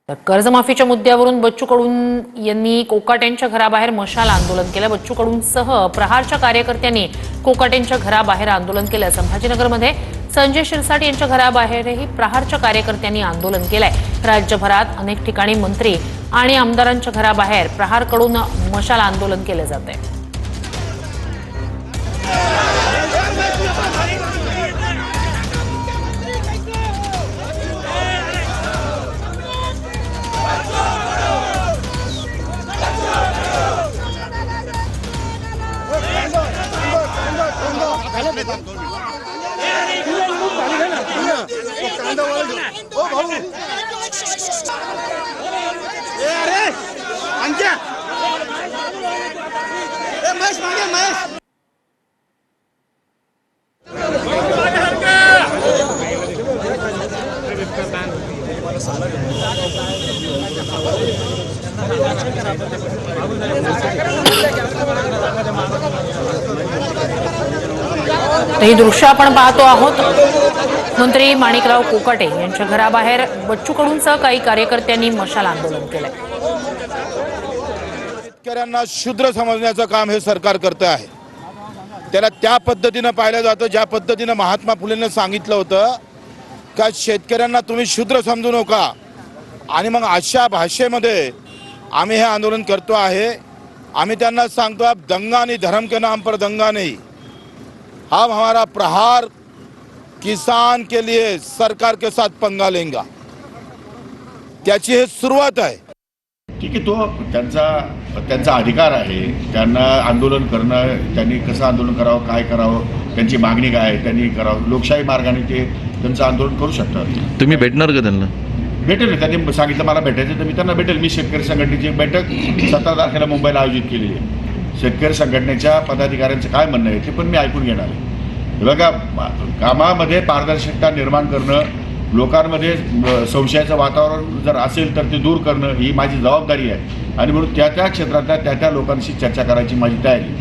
कर्जमाफीच्या मुद्द्यावरून बच्चू कडू यांनी कोकाटेंच्या घराबाहेर मशाल आंदोलन केलं। बच्चू कडूंसह प्रहारच्या कार्यकर्त्यांनी कोकाटेंच्या घराबाहेर आंदोलन केलं। संभाजीनगरमध्ये संजय शिरसाट यांच्या घराबाहेरही प्रहारच्या कार्यकर्त्यांनी आंदोलन केलंय। राज्यभरात अनेक ठिकाणी मंत्री आणि आमदारांच्या घराबाहेर प्रहारकडून मशाल आंदोलन केले जाते। ही दृश्य आपण पाहतो आहोत। मंत्री माणिकराव कोकाटे यांच्या घराबाहेर बच्चू कडूंसह काही कार्यकर्त्यांनी मशाल आंदोलन केलंय। शेतकऱ्यांना शूद्र समजण्याचं काम हे सरकार करते आहे। त्याला त्या पद्धतीने पाहिलं जातं ज्या पद्धतीने महात्मा फुलेंनी सांगितलं होतं का शेतकऱ्यांना तुम्ही शूद्र समजू नका, आणि मग अशा भाषेमध्ये आम्ही हे आंदोलन करतो आहे। आम्ही त्यांना सांगतो अब दंगा नहीं, धर्म के नाम पर दंगा नहीं। अब हमारा प्रहार किसान के लिए सरकार के साथ पंगा लेगा, त्याची हे सुरुवात आहे। ठीक आहे, तो त्यांचा अधिकार आहे। त्यांना आंदोलन करणं, त्यांनी कसं आंदोलन करावं, काय करावं, त्यांची मागणी काय आहे त्यांनी करावं। लोकशाही मार्गाने ते त्यांचं आंदोलन करू शकतात। तुम्ही भेटणार का त्यांना? भेटेल, त्यांनी सांगितलं मला भेटायचं तर मी त्यांना भेटेल। मी शेतकरी संघटनेची एक बैठक 17 तारखेला मुंबईला आयोजित केलेली आहे। शेतकरी संघटनेच्या पदाधिकाऱ्यांचं काय म्हणणं आहे ते पण मी ऐकून घेणार आहे। बघा, कामामध्ये पारदर्शकता निर्माण करणं, लोकांमध्ये संशयाचं वातावरण जर असेल तर ते दूर करणं ही माझी जबाबदारी आहे, आणि म्हणून त्या क्षेत्रातल्या त्या लोकांशी चर्चा करायची माझी तयारी आहे।